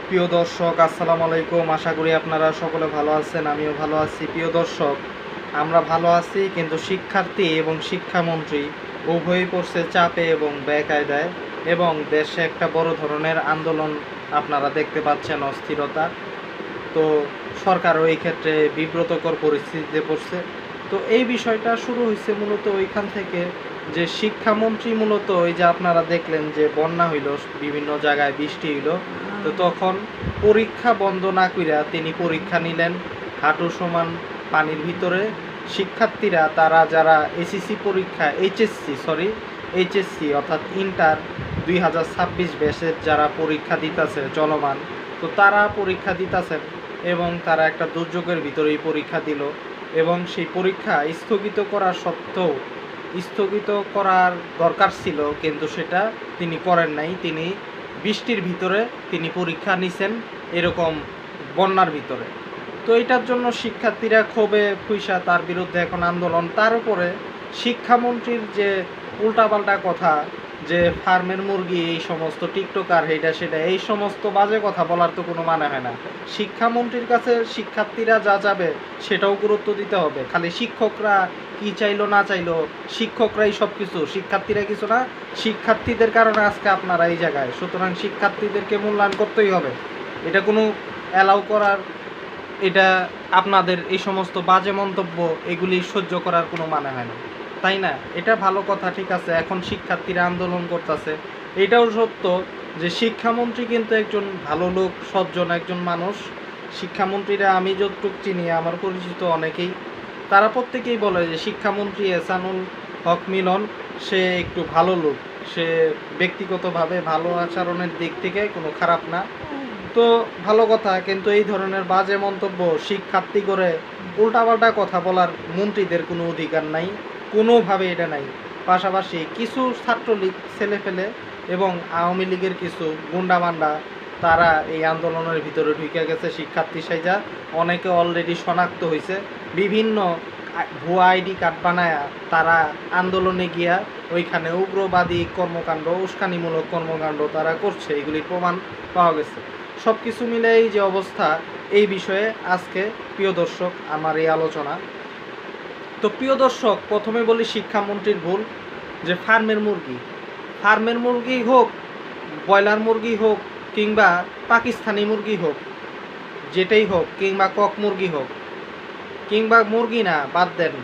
প্রিয় দর্শক, আসসালামু আলাইকুম। আশা করি আপনারা সকলে ভালো আছেন, আমিও ভালো আছি। প্রিয় দর্শক, আমরা ভালো আছি, কিন্তু শিক্ষার্থী এবং শিক্ষামন্ত্রী উভয়ই পড়ছে চাপে এবং বেকায়দায়, এবং দেশে একটা বড় ধরনের আন্দোলন আপনারা দেখতে পাচ্ছেন, অস্থিরতা। তো সরকারও এই ক্ষেত্রে বিব্রতকর পরিস্থিতিতে পড়ছে। তো এই বিষয়টা শুরু হয়েছে মূলত ওইখান থেকে, যে শিক্ষামন্ত্রী মূলত ওই যে আপনারা দেখলেন যে বন্যা হইল, বিভিন্ন জায়গায় বৃষ্টি হইল, তো তখন পরীক্ষা বন্ধ না কইরা তিনি পরীক্ষা নিলেন হাঁটু সমান পানির ভিতরে। শিক্ষার্থীরা, তারা যারা এইচএসসি অর্থাৎ ইন্টার 2026 ব্যাচের যারা পরীক্ষা দিতেছে চলমান, তো তারা পরীক্ষা দিতেছেন এবং তারা একটা দুর্যোগের ভিতরেই পরীক্ষা দিল, এবং সেই পরীক্ষা স্থগিত করা সত্ত্বেও, স্থগিত করার দরকার ছিল কিন্তু সেটা তিনি করেন নাই। তিনি বৃষ্টির ভিতরে তিনি পরীক্ষা নিছেন, এরকম বন্যার ভিতরে। তো এটার জন্য শিক্ষার্থীরা ক্ষোভে ফুইসা তার বিরুদ্ধে এখন আন্দোলন। তার উপরে শিক্ষামন্ত্রীর যে উল্টাপাল্টা কথা, যে ফার্মের মুরগি, এই সমস্ত টিকটকার, এইটা সেটা, এই সমস্ত বাজে কথা বলার তো কোনো মানে হয় না। শিক্ষামন্ত্রীর কাছে শিক্ষার্থীরা যা যাবে সেটাও গুরুত্ব দিতে হবে। খালি শিক্ষকরা কি চাইলো না চাইলো, শিক্ষকরাই সব কিছু, শিক্ষার্থীরা কিছু না। শিক্ষার্থীদের কারণে আজকে আপনারা এই জায়গায়, সুতরাং শিক্ষার্থীদেরকে মূল্যায়ন করতেই হবে। এটা কোনো অ্যালাউ করার, এটা আপনাদের এই সমস্ত বাজে মন্তব্য, এগুলি সহ্য করার কোনো মানে হয় না, তাই না? এটা ভালো কথা, ঠিক আছে। এখন শিক্ষার্থীরা আন্দোলন করতেছে, এটাও সত্য যে শিক্ষামন্ত্রী কিন্তু একজন ভালো লোক, সজ্জন একজন মানুষ। শিক্ষামন্ত্রীরা আমি যতটুকু চিনি, আমার পরিচিত অনেকেই, তারা প্রত্যেকেই বলে যে শিক্ষামন্ত্রী এহসানুল হক মিলন সে একটু ভালো লোক, সে ব্যক্তিগতভাবে ভালো আচরণের দিক থেকে কোনো খারাপ না। তো ভালো কথা, কিন্তু এই ধরনের বাজে মন্তব্য শিক্ষার্থী করে উল্টাপাল্টা কথা বলার মন্ত্রীদের কোনো অধিকার নাই, কোনোভাবে এটা নাই। পাশাপাশি কিছু ছাত্রলীগ ছেলেপেলে এবং আওয়ামী লীগের কিছু গুন্ডামান্ডা, তারা এই আন্দোলনের ভিতরে ঢুকে গেছে শিক্ষার্থী সাইজা। অনেকে অলরেডি শনাক্ত হয়েছে, বিভিন্ন ভুয়া আইডি কার্ড বানায়া তারা আন্দোলনে গিয়া ওইখানে উগ্রবাদী কর্মকাণ্ড, উস্কানিমূলক কর্মকাণ্ড তারা করছে, এগুলির প্রমাণ পাওয়া গেছে। সব কিছু মিলে এই যে অবস্থা, এই বিষয়ে আজকে প্রিয় দর্শক আমার এই আলোচনা। তো প্রিয় দর্শক, প্রথমে বলি শিক্ষামন্ত্রীর ভুল, যে ফার্মের মুরগি হোক, ব্রয়লার মুরগি হোক, কিংবা পাকিস্তানি মুরগি হোক, যেটাই হোক, কিংবা কক মুরগি হোক, কিংবা মুরগি না বাদ দেন,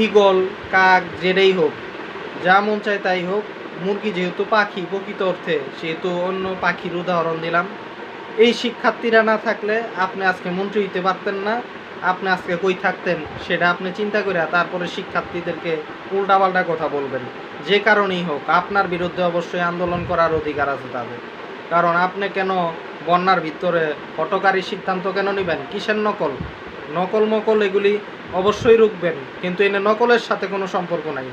ঈগল, কাক, যেটাই হোক, যা মন চায় তাই হোক, মুরগি যেহেতু পাখি প্রকৃত অর্থে, সেহেতু অন্য পাখির উদাহরণ দিলাম। এই শিক্ষার্থীরা না থাকলে আপনি আজকে মন্ত্রী হইতে পারতেন না। আপনি আজকে কই থাকতেন সেটা আপনি চিন্তা করে তারপরে শিক্ষার্থীদেরকে উল্টাপাল্টা কথা বলবেন। যে কারণেই হোক, আপনার বিরুদ্ধে অবশ্যই আন্দোলন করার অধিকার আছে তাদের। কারণ আপনি কেন বন্যার ভিতরে হঠকারী সিদ্ধান্ত কেন নেবেন? কিসের নকল? নকল মকল এগুলি অবশ্যই রুখবেন, কিন্তু এনে নকলের সাথে কোনো সম্পর্ক নাই।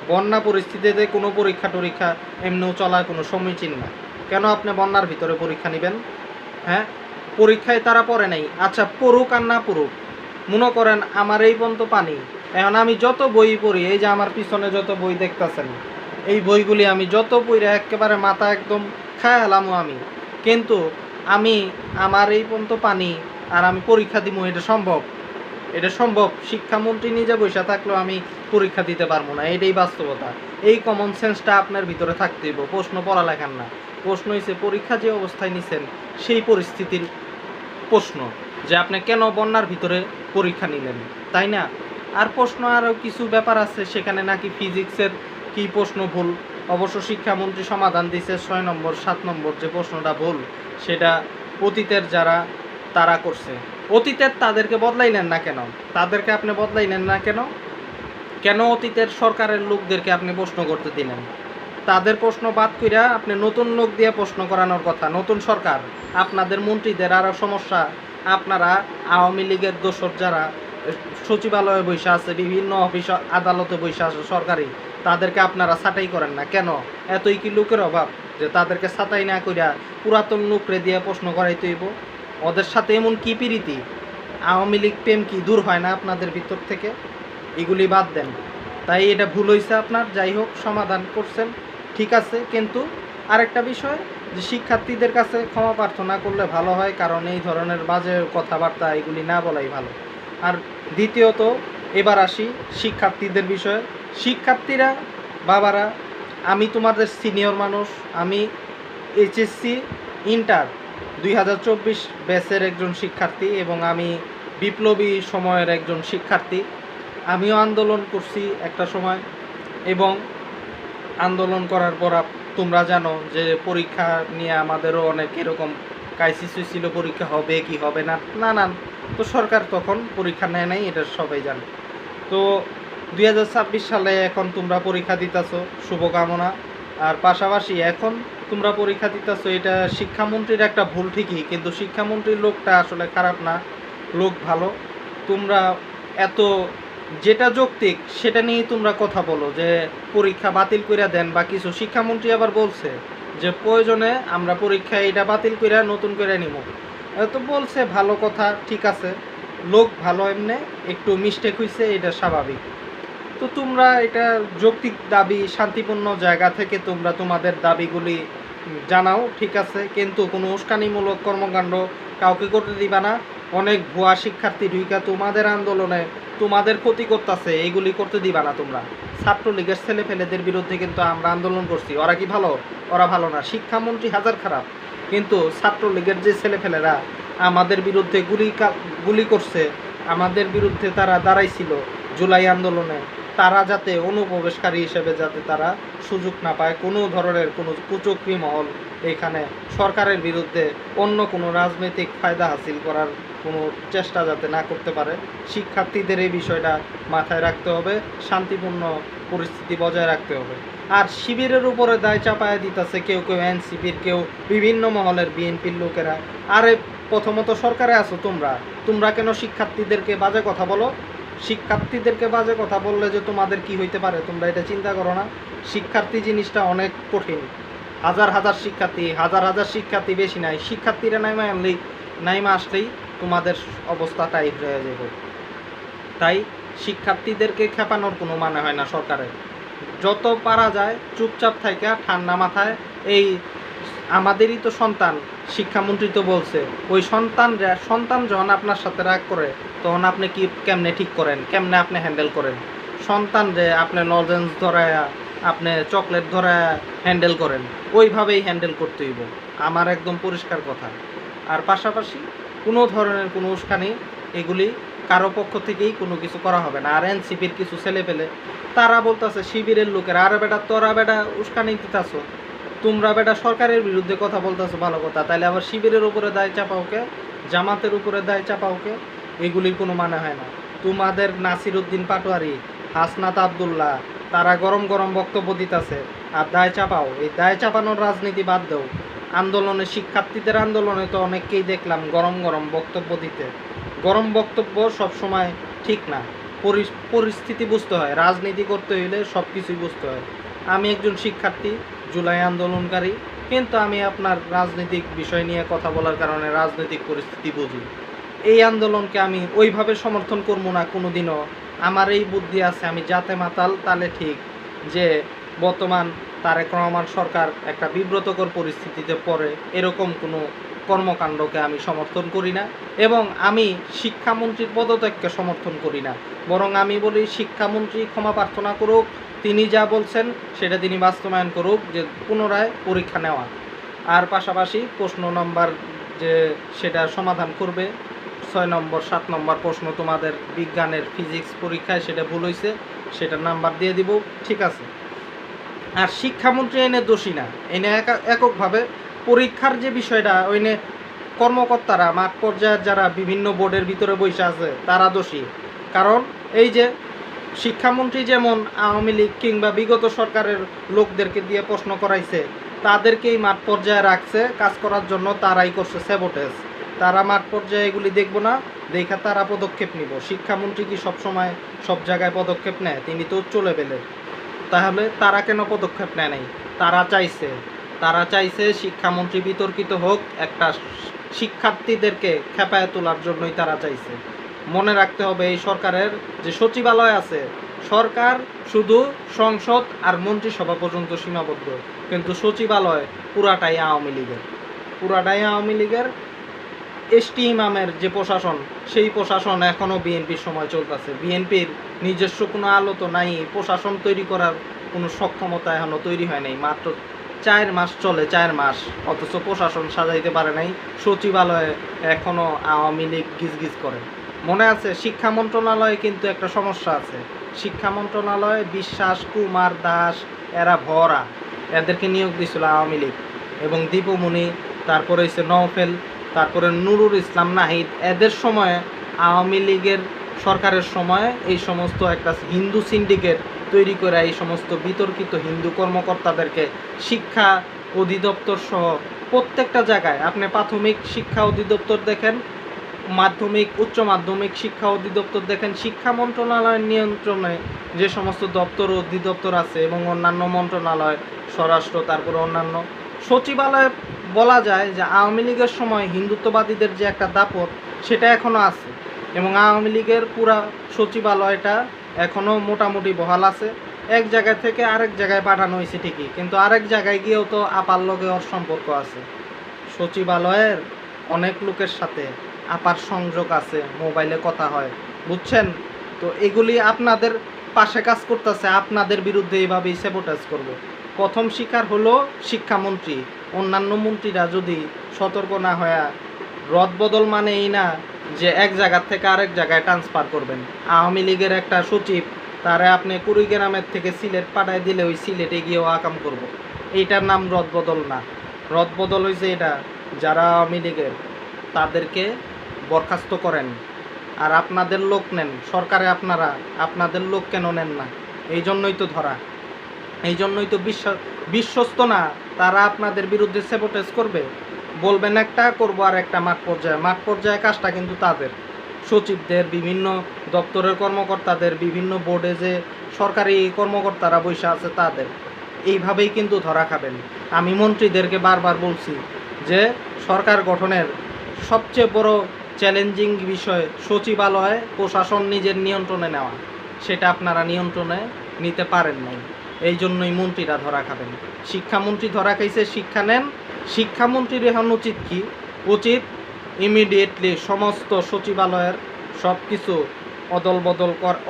বন্যা পরিস্থিতিতে কোনো পরীক্ষা টরীক্ষা এমনিও চলার কোনো সমীচীন না। কেন আপনি বন্যার ভিতরে পরীক্ষা নেবেন? হ্যাঁ, পরীক্ষায় তারা পড়ে নাই, আচ্ছা পড়ুক আর না পড়ুক, মনে করেন আমার এই পর্যন্ত পানি, এখন আমি যত বই পড়ি, এই যে আমার পিছনে যত বই দেখতেছেন, এই বইগুলি আমি যত পড়ে একেবারে মাথা একদম খায় হলামও আমি, কিন্তু আমি আমার এই পর্যন্ত পানি আর আমি পরীক্ষা দিব, এটা সম্ভব? এটা সম্ভব? শিক্ষামন্ত্রী নিজে বসে থাকলেও আমি পরীক্ষা দিতে পারবো না, এটাই বাস্তবতা। এই কমন সেন্সটা আপনার ভিতরে থাকতেই হবে। প্রশ্ন পড়ালেখার না, প্রশ্ন হচ্ছে পরীক্ষা যে অবস্থায় নিছেন সেই পরিস্থিতির প্রশ্ন, যে আপনি কেন বন্যার ভিতরে পরীক্ষা নিলেন, তাই না? আর প্রশ্ন আরও কিছু ব্যাপার আছে, সেখানে নাকি ফিজিক্সের কি প্রশ্ন ভুল, অবশ্য শিক্ষামন্ত্রী সমাধান দিয়েছে 6 নম্বর 7 নম্বর যে প্রশ্নটা ভুল, সেটা অতীতের যারা তারা করছে। অতীতের তাদেরকে বদলাইলেন না কেন? তাদেরকে আপনি বদলাইলেন না কেন? কেন অতীতের সরকারের লোকদেরকে আপনি প্রশ্ন করতে দিলেন? তাদের প্রশ্ন বাদ কইরা আপনি নতুন লোক দিয়ে প্রশ্ন করানোর কথা। নতুন সরকার, আপনাদের মন্ত্রীদের আরও সমস্যা। আপনারা আওয়ামী লীগের দোসর যারা সচিবালয়ে বসে আছে, বিভিন্ন অফিস আদালতে বসে আছে সরকারি, তাদেরকে আপনারা ছাঁটাই করেন না কেন? এতই কি লোকের অভাব যে তাদেরকে ছাঁটাই না কইরা পুরাতন লোকরে দিয়ে প্রশ্ন করাইতে হইব? ওদের সাথে এমন কি প্রীতি? আওয়ামী লীগ প্রেম কি দূর হয় না আপনাদের ভিতর থেকে? এগুলি বাদ দেন। তাই এটা ভুল হয়েছে আপনার, যাই হোক সমাধান করছেন, ঠিক আছে। কিন্তু আরেকটা বিষয়, যে শিক্ষার্থীদের কাছে ক্ষমা প্রার্থনা করলে ভালো হয়, কারণ এই ধরনের বাজে কথাবার্তা এগুলি না বলাই ভালো। আর দ্বিতীয়ত এবার আসি শিক্ষার্থীদের বিষয়ে। শিক্ষার্থীরা, বাবারা, আমি তোমাদের সিনিয়র মানুষ, আমি এইচএসসি ইন্টার 2024 ব্যাচের একজন শিক্ষার্থী এবং আমি বিপ্লবী সময়ের একজন শিক্ষার্থী। আমিও আন্দোলন করছি একটা সময়, এবং আন্দোলন করার পর তোমরা জানো যে পরীক্ষা নিয়ে আমাদেরও অনেক এরকম ক্রাইসিস হয়েছিল, পরীক্ষা হবে কি হবে না, নানান। তো সরকার তখন পরীক্ষা নেয় নাই, এটা সবাই জানে। তো 2026 সালে এখন তোমরা পরীক্ষা দিতেছো, শুভকামনা। আর পাশাপাশি এখন তোমরা পরীক্ষা দিতেছো, এটা শিক্ষামন্ত্রীর একটা ভুল ঠিকই, কিন্তু শিক্ষামন্ত্রীর লোকটা আসলে খারাপ না, লোক ভালো। তোমরা এত যেটা যৌক্তিক সেটা নিয়েই তোমরা কথা বলো যে পরীক্ষা বাতিল করে দেন বা কিছু। শিক্ষামন্ত্রী আবার বলছে যে প্রয়োজনে আমরা পরীক্ষা এটা বাতিল করে নতুন করে নিব। তো বলছে ভালো কথা, ঠিক আছে, লোক ভালো, এমনি একটু মিস্টেক হয়েছে, এটা স্বাভাবিক। তো তোমরা এটা যৌক্তিক দাবি, শান্তিপূর্ণ জায়গা থেকে তোমরা তোমাদের দাবিগুলি জানাও, ঠিক আছে, কিন্তু কোনো উস্কানিমূলক কর্মকাণ্ড কাউকে করতে দিবা না। অনেক ভুয়া শিক্ষার্থী ঢুইকা তোমাদের আন্দোলনে তোমাদের ক্ষতি করতেছে, এইগুলি করতে দিবা না তোমরা। ছাত্রলীগের ছেলেপেলেদের বিরুদ্ধে কিন্তু আমরা আন্দোলন করছি, ওরা কি ভালো? ওরা ভালো না। শিক্ষামন্ত্রী হাজার খারাপ, কিন্তু ছাত্রলীগের যে ছেলেপেলেরা আমাদের বিরুদ্ধে গুলি করছে, আমাদের বিরুদ্ধে তারা দাঁড়াইছিল জুলাই আন্দোলনে, তারা যাতে অনুপ্রবেশকারী হিসেবে যাতে তারা সুযোগ না পায়, কোনো ধরনের কোনো কুচক্রী মহল এখানে সরকারের বিরুদ্ধে অন্য কোনো রাজনৈতিক ফায়দা হাসিল করার কোনো চেষ্টা যাতে না করতে পারে, শিক্ষার্থীদের এই বিষয়টা মাথায় রাখতে হবে, শান্তিপূর্ণ পরিস্থিতি বজায় রাখতে হবে। আর শিবিরের উপরে দায় চাপায় দিতেছে কেউ কেউ, এনসিপির কেউ, বিভিন্ন মহলের বিএনপির লোকেরা। আরে প্রথমত সরকারে আছো তোমরা, তোমরা কেন শিক্ষার্থীদেরকে বাজে কথা বলো? শিক্ষার্থীদেরকে বাজে কথা বললে যে তোমাদের কি হইতে পারে তোমরা এটা চিন্তা করো না? শিক্ষার্থী জিনিসটা অনেক কঠিন। হাজার হাজার শিক্ষার্থী, হাজার হাজার শিক্ষার্থী, বেশি নাই, শিক্ষার্থীরা নাইমা আসলেই তোমাদের অবস্থা টাইট হয়ে যাবে। তাই শিক্ষার্থীদেরকে খেপানোর কোনো মানে হয় না সরকারের। যত পারা যায় চুপচাপ থাইকা ঠান্ডা মাথায়, এই আমাদেরই তো সন্তান, শিক্ষামন্ত্রী তো বলছে, ওই সন্তান যখন আপনার সাথে রাগ করে তখন আপনি কেমনে ঠিক করেন, কেমনে আপনি হ্যান্ডেল করেন? সন্তান যে আপনি লজেন্স ধরায়া, আপনি চকলেট ধরায়া হ্যান্ডেল করেন, ওইভাবেই হ্যান্ডেল করতে হইব, আমার একদম পরিষ্কার কথা। আর পাশাপাশি কোনো ধরনের কোনো উস্কানি এগুলি কারো পক্ষ থেকেই কোনো কিছু করা হবে না। আর এনসিপির কিছু ছেলে পেলে তারা বলতেছে শিবিরের লোকেরা, আরে বেটা তোরা বেটা উস্কানি দিতেছো, তোমরা বেটা সরকারের বিরুদ্ধে কথা বলতেছো, ভালো কথা, তাইলে আবার শিবিরের উপরে দায় চাপাওকে, জামাতের উপরে দায় চাপাওকে, এগুলির কোনো মানে হয় না। তোমাদের নাসির উদ্দিন পাটোয়ারি, হাসনাত আবদুল্লাহ, তারা গরম গরম বক্তব্য দিতেছে, আর দায় চাপাও। এই দায় চাপানোর রাজনীতি বাদ দাও। আন্দোলনে, শিক্ষার্থীদের আন্দোলনে তো অনেককেই দেখলাম গরম গরম বক্তব্য দিতে। গরম বক্তব্য সবসময় ঠিক না, পরিস্থিতি বুঝতে হয়, রাজনীতি করতে হইলে সব কিছুই বুঝতে হয়। আমি একজন শিক্ষার্থী, জুলাই আন্দোলনকারী, কিন্তু আমি আপনার রাজনৈতিক বিষয় নিয়ে কথা বলার কারণে রাজনৈতিক পরিস্থিতি বুঝি। এই আন্দোলনকে আমি ওইভাবে সমর্থন করবো না কোনো দিনও। আমার এই বুদ্ধি আছে, আমি যাতে মাতাল তালে ঠিক, যে বর্তমান তারেক রহমান সরকার একটা বিব্রতকর পরিস্থিতিতে পড়ে, এরকম কোনো কর্মকাণ্ডকে আমি সমর্থন করি না, এবং আমি শিক্ষামন্ত্রীর পদত্যাগকে সমর্থন করি না। বরং আমি বলি শিক্ষামন্ত্রী ক্ষমা প্রার্থনা করুক, তিনি যা বলছেন সেটা তিনি বাস্তবায়ন করুক, যে পুনরায় পরীক্ষা নেওয়া। আর পাশাপাশি প্রশ্ন নম্বর যে সেটা সমাধান করবে, 6 নম্বর 7 নম্বর প্রশ্ন তোমাদের বিজ্ঞানের ফিজিক্স পরীক্ষায় সেটা ভুল হয়েছে, সেটা নাম্বার দিয়ে দিব, ঠিক আছে। আর শিক্ষামন্ত্রী এনে দোষী না, এনে এককভাবে পরীক্ষার যে বিষয়টা, ওইনে কর্মকর্তারা, মাঠ পর্যায়ের যারা বিভিন্ন বোর্ডের ভিতরে বসে আছে তারা দোষী। কারণ এই যে শিক্ষামন্ত্রী যেমন আওয়ামী লীগ কিংবা বিগত সরকারের লোকদেরকে দিয়ে প্রশ্ন করাইছে, তাদেরকেই মাঠ পর্যায়ে রাখছে কাজ করার জন্য, তারাই করছে স্যাবোটেজ। তারা মাঠ পর্যায়ে এগুলি দেখবো না, দেখা তারা পদক্ষেপ নিব। শিক্ষামন্ত্রী কি সবসময় সব জায়গায় পদক্ষেপ নেয়? তিনি তো উচ্চ লেভেলের, তাহলে তারা কেন পদক্ষেপ নেয় নাই? তারা চাইছে শিক্ষামন্ত্রী বিতর্কিত হোক, একটা শিক্ষার্থীদেরকে খেপায় তোলার জন্যই তারা চাইছে। মনে রাখতে হবে এই সরকারের যে সচিবালয় আছে, সরকার শুধু সংসদ আর মন্ত্রিসভা পর্যন্ত সীমাবদ্ধ, কিন্তু সচিবালয় পুরাটাই আওয়ামী লীগের। এসটি ইমামের যে প্রশাসন, সেই প্রশাসন এখনও বিএনপির সময় চলতেছে। বিএনপির নিজস্ব কোনো আলো তো নাই, প্রশাসন তৈরি করার কোনো সক্ষমতা এখনও তৈরি হয় নাই। মাত্র 4 মাস চলে, 4 মাস, অথচ প্রশাসন সাজাইতে পারে নাই। সচিবালয়ে এখনও আওয়ামী লীগ গিজগিজ করে। মনে আছে শিক্ষা মন্ত্রণালয়ে কিন্তু একটা সমস্যা আছে। শিক্ষা মন্ত্রণালয়ে বিশ্বাস, কুমার দাস এরা ভরা, এদেরকে নিয়োগ দিয়েছিল আওয়ামী লীগ, এবং দীপমণি, তারপরে হচ্ছে নওফেল, তারপরে নুরুল ইসলাম নাহিদ। এদের সময়ে আওয়ামী লীগের সরকারের সময়ে এই সমস্ত একটা হিন্দু সিন্ডিকেট তৈরি করে এই সমস্ত বিতর্কিত হিন্দু কর্মকর্তাদেরকে শিক্ষা অধিদপ্তর সহ প্রত্যেকটা জায়গায়, আপনি প্রাথমিক শিক্ষা অধিদপ্তর দেখেন, মাধ্যমিক উচ্চ মাধ্যমিক শিক্ষা অধিদপ্তর দেখেন, শিক্ষা মন্ত্রণালয়ের নিয়ন্ত্রণে যে সমস্ত দপ্তর অধিদপ্তর আছে এবং অন্যান্য মন্ত্রণালয়, স্বরাষ্ট্র, তারপরে অন্যান্য সচিবালয়ে বলা যায় যে আওয়ামী লীগের সময় হিন্দুত্ববাদীদের যে একটা দাপট সেটা এখনও আছে, এবং আওয়ামী লীগের পুরা সচিবালয়টা এখনও মোটামুটি বহাল আছে। এক জায়গা থেকে আরেক জায়গায় পাঠানো হয়েছে ঠিকই, কিন্তু আরেক জায়গায় গিয়েও তো আপার লগে ওর সম্পর্ক আছে। সচিবালয়ের অনেক লোকের সাথে আপার সংযোগ আছে, মোবাইলে কথা হয়, বুঝছেন? তো এগুলি আপনাদের পাশে কাজ করতেছে, আপনাদের বিরুদ্ধে এইভাবেই স্যাবোটাজ করবে। প্রথম শিকার হলো শিক্ষামন্ত্রী। অন্যান্য মন্ত্রীরা যদি সতর্ক না হয়ে, রদবদল মানে এই না যে এক জায়গা থেকে আরেক জায়গায় ট্রান্সফার করবেন। আওয়ামী লীগের একটা সচিব, তারা আপনি কুড়িগ্রামের থেকে সিলেট পাঠায় দিলে ওই সিলেটে গিয়েও আকাম করব। এইটার নাম রদবদল না। রদবদল হয়েছে এটা, যারা আওয়ামী লীগের তাদেরকে বরখাস্ত করেন আর আপনাদের লোক নেন সরকারে। আপনাদের লোক কেন নেন না? এই জন্যই তো ধরা, এই জন্যই তো বিশ্বস্ত না। তারা আপনাদের বিরুদ্ধে স্যাবোটেজ করবে, বলবেন একটা, করবো আর একটা। মাঠ পর্যায়ে কাজটা কিন্তু তাদের, সচিবদের, বিভিন্ন দপ্তরের কর্মকর্তাদের, বিভিন্ন বোর্ডে যে সরকারি কর্মকর্তারা বসে আছে তাদের। এইভাবেই কিন্তু ধরা খাবেন। আমি মন্ত্রীদেরকে বারবার বলছি যে সরকার গঠনের সবচেয়ে বড় চ্যালেঞ্জিং বিষয় সচিবালয়ে প্রশাসন নিজের নিয়ন্ত্রণে নেওয়া, সেটা আপনারা নিয়ন্ত্রণে নিতে পারেন নাই। এই জন্যই মন্ত্রীরা ধরা খাবেন। শিক্ষামন্ত্রী ধরা খাইছে, শিক্ষা নেন। শিক্ষামন্ত্রীর এখন উচিত কি? উচিত ইমিডিয়েটলি সমস্ত সচিবালয়ের সব কিছু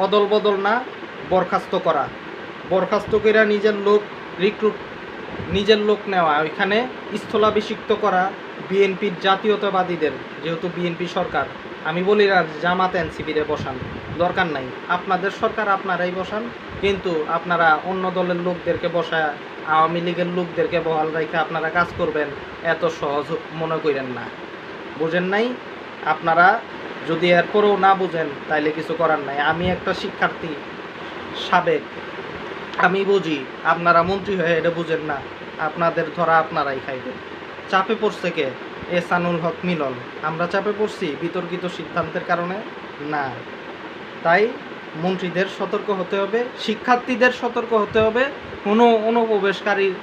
অদল বদল না, বরখাস্ত করা। বরখাস্ত করে নিজের লোক নেওয়া, ওইখানে স্থলাভিষিক্ত করা বিএনপির জাতীয়তাবাদীদের। যেহেতু বিএনপি সরকার, আমি বলি না জামাত এনসিপিরে বসান, দরকার নাই। আপনাদের সরকার, আপনারাই বসান, কিন্তু আপনারা অন্য দলের লোকদেরকে বসায় আওয়ামী লীগের লোকদেরকে বহাল রেখে আপনারা কাজ করবেন, এত সহজ মনে করেন না। বুঝেন নাই? আপনারা যদি এরপরেও না বুঝেন তাইলে কিছু করার নাই। আমি একটা শিক্ষার্থী সাবেক, আমি বুঝি। আপনারা মন্ত্রী হয়ে এটা বুঝেন না, আপনাদের ধরা আপনারাই খাইবেন। চাপে পড়ছে কে? এহসানুল হক মিলন। আমরা চাপে পড়ছি বিতর্কিত সিদ্ধান্তের কারণে? না। তাই মন্ত্রীদের সতর্ক হতে হবে, শিক্ষার্থীদের সতর্ক হতে হবে। কোনো অনুপ্রবেশকারীর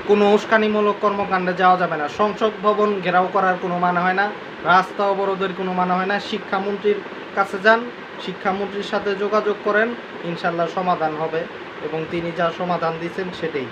কোনো উস্কানিমূলক কর্মকাণ্ডে যাওয়া যাবে না। সংসদ ভবন ঘেরাও করার কোনো মানে হয় না, রাস্তা অবরোধের কোনো মানে হয় না। শিক্ষামন্ত্রীর কাছে যান, শিক্ষামন্ত্রীর সাথে যোগাযোগ করেন, ইনশাল্লাহ সমাধান হবে, এবং তিনি যা সমাধান দিচ্ছেন সেটাই।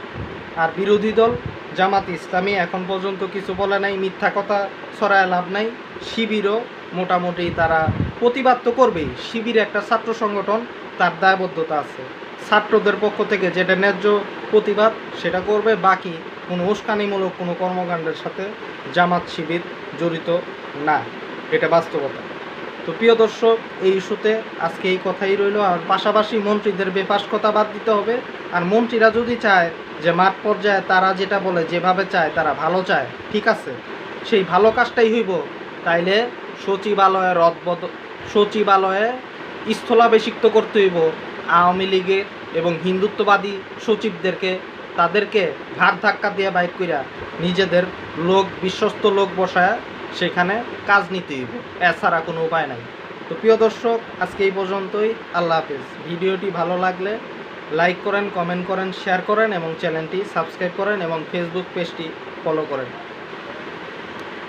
আর বিরোধী দল জামাত ইসলামী এখন পর্যন্ত কিছু বলে নাই, মিথ্যা কথা ছড়ায় লাভ নাই। শিবিরও মোটামুটি তারা প্রতিবাদ তো করবেই। শিবির একটা ছাত্র সংগঠন, তার দায়বদ্ধতা আছে। ছাত্রদের পক্ষ থেকে যেটা ন্যায্য প্রতিবাদ সেটা করবে, বাকি কোনো উস্কানিমূলক কোনো কর্মকাণ্ডের সাথে জামাত শিবির জড়িত না, এটা বাস্তবতা। তো প্রিয় দর্শক, এই ইস্যুতে আজকে এই কথাই রইল। আর পাশাপাশি মন্ত্রীদের বেফাস কথা বাদ দিতে হবে। আর মন্ত্রীরা যদি চায় যে মাঠ পর্যায়ে তারা যেটা বলে, যেভাবে চায়, তারা ভালো চায়, ঠিক আছে, সেই ভালো কাজটাই হইব, তাইলে সচিবালয়ে স্থলাভিষিক্ত করতে হইব আওয়ামী লীগের এবং হিন্দুত্ববাদী সচিবদেরকে। তাদেরকে ঘাড় ধাক্কা দিয়ে বাইর কইরা নিজেদের লোক, বিশ্বস্ত লোক বসায় সেখানে কাজ নিতে হইব, এছাড়া কোনো উপায় নাই। তো প্রিয় দর্শক, আজকে এই পর্যন্তই। আল্লাহ হাফেজ। ভিডিওটি ভালো লাগলে লাইক করেন, কমেন্ট করেন, শেয়ার করেন, এবং চ্যানেলটি সাবস্ক্রাইব করেন, এবং ফেসবুক পেজটি ফলো করেন।